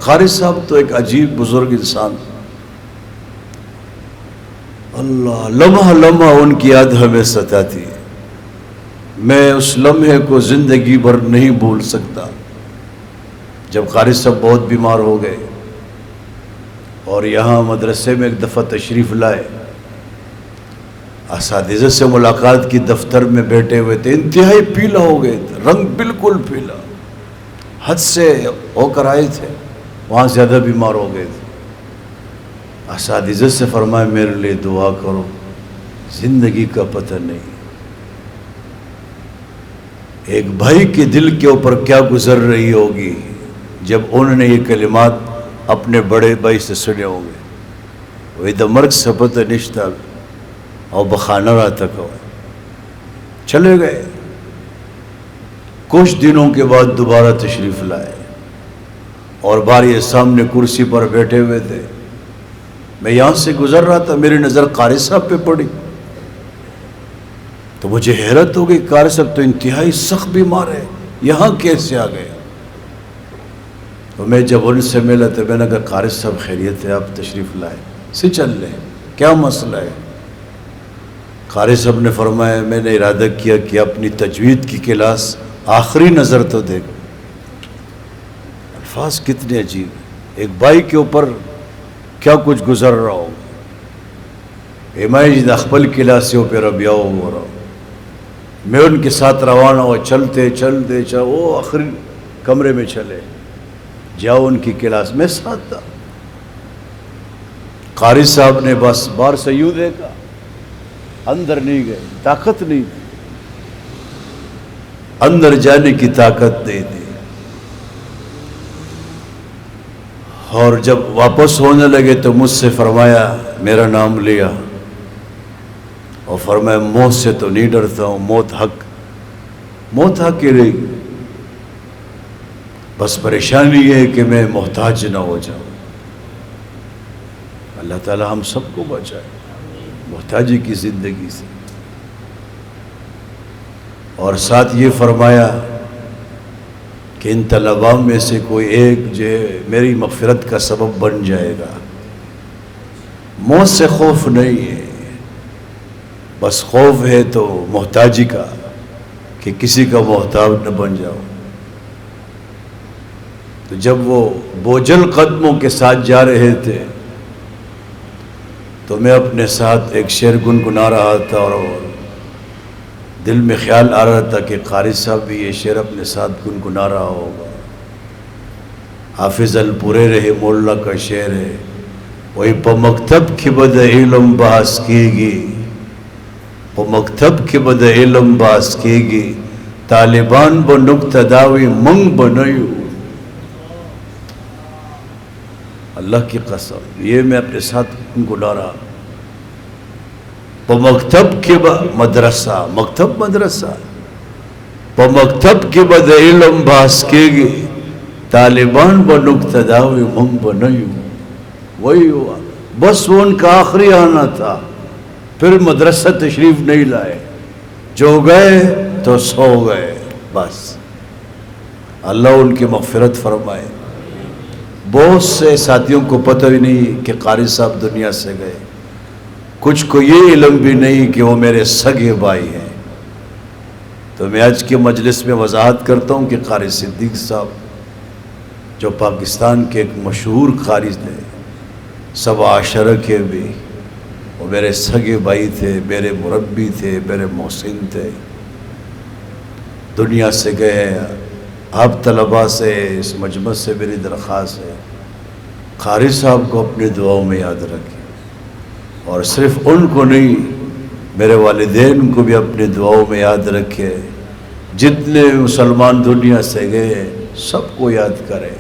قاری صاحب تو ایک عجیب بزرگ انسان، اللہ لمحہ لمحہ ان کی یاد ہمیں ستاتی ہے. میں اس لمحے کو زندگی بھر نہیں بھول سکتا جب قاری صاحب بہت بیمار ہو گئے اور یہاں مدرسے میں ایک دفعہ تشریف لائے. اساتذہ سے ملاقات کی، دفتر میں بیٹھے ہوئے تھے، انتہائی پیلا ہو گئے تھے، رنگ بالکل پیلا، حد سے ہو کر آئے تھے، وہاں زیادہ بیمار ہو گئے تھے. اساتذہ سے فرمایا میرے لیے دعا کرو، زندگی کا پتہ نہیں ایک بھائی کے دل کے اوپر کیا گزر رہی ہوگی جب انہوں نے یہ کلمات اپنے بڑے بھائی سے سنے ہوں گے. وہی دا مرگ سپت نشتہ اور بخانہ رہا تک ہو. چلے گئے. کچھ دنوں کے بعد دوبارہ تشریف لائے اور باری سامنے کرسی پر بیٹھے ہوئے تھے. میں یہاں سے گزر رہا تھا، میری نظر قاری صاحب پہ پڑی تو مجھے حیرت ہو گئی، قاری صاحب تو انتہائی سخت بیمار ہے، یہاں کیسے آ گئے؟ تو میں جب ان سے ملا تو میں نے کہا قاری صاحب خیریت ہے، آپ تشریف لائے سے چل لیں، کیا مسئلہ ہے؟ قاری صاحب نے فرمایا میں نے ارادہ کیا کہ اپنی تجوید کی کلاس آخری نظر تو دیکھو. الفاظ کتنے عجیب، ایک بھائی کے اوپر کیا کچھ گزر رہا ہو. امائی اخبل کلاسیوں پہ ربیاؤ ہو رہا ہوں، میں ان کے ساتھ روانہ ہوا، چلتے چلتے وہ آخری کمرے میں چلے، جاؤ ان کی کلاس میں ساتھ تھا. قاری صاحب نے بس باہر سے یوں دیکھا، اندر نہیں گئے، طاقت نہیں تھی، اندر جانے کی طاقت نہیں تھی. اور جب واپس ہونے لگے تو مجھ سے فرمایا، میرا نام لیا اور فرمایا موت سے تو نہیں ڈرتا ہوں، موت حق ہی رہی، بس پریشانی یہ ہے کہ میں محتاج نہ ہو جاؤں. اللہ تعالی ہم سب کو بچائے محتاجی کی زندگی سے. اور ساتھ یہ فرمایا کہ ان طلباء میں سے کوئی ایک جو میری مغفرت کا سبب بن جائے گا. موت سے خوف نہیں ہے، بس خوف ہے تو محتاجی کا، کہ کسی کا محتاج نہ بن جاؤ. تو جب وہ بوجھل قدموں کے ساتھ جا رہے تھے تو میں اپنے ساتھ ایک شعر گنگنا رہا تھا اور دل میں خیال آ رہا تھا کہ قاری صاحب بھی یہ شعر اپنے ساتھ گنگنا رہا ہوگا. حافظ الپورے رحمہ اللہ کا شعر ہے، وہی پا مکتب کی بد علم بحث کی گی، پا مکتب کی بد علم بحث کی گی، طالبان با نقتداوی منگ بنیو. اللہ کی قسم یہ میں اپنے ساتھ گنگنا رہا. پا مکتب کی مدرسہ، مکتب مدرسہ، پا مکتب کی بد علم بحث کی گی، طالبان با نقتداوی منگ بنیو. وہی ہوا، بس وہ ان کا آخری آنا تھا، پھر مدرسہ تشریف نہیں لائے، جو گئے تو سو گئے بس. اللہ ان کی مغفرت فرمائے. بہت سے ساتھیوں کو پتہ ہی نہیں کہ قاری صاحب دنیا سے گئے، کچھ کو یہ علم بھی نہیں کہ وہ میرے سگے بھائی ہیں. تو میں آج کے مجلس میں وضاحت کرتا ہوں کہ قاری صدیق صاحب جو پاکستان کے ایک مشہور قاری تھے، سبع عشرہ کے بھی، وہ میرے سگے بھائی تھے، میرے مربی تھے، میرے محسن تھے، دنیا سے گئے ہیں. آپ طلباء سے، اس مجمع سے میری درخواست ہے قاری صاحب کو اپنی دعاؤں میں یاد رکھیں، اور صرف ان کو نہیں، میرے والدین کو بھی اپنی دعاؤں میں یاد رکھیں. جتنے مسلمان دنیا سے گئے سب کو یاد کریں.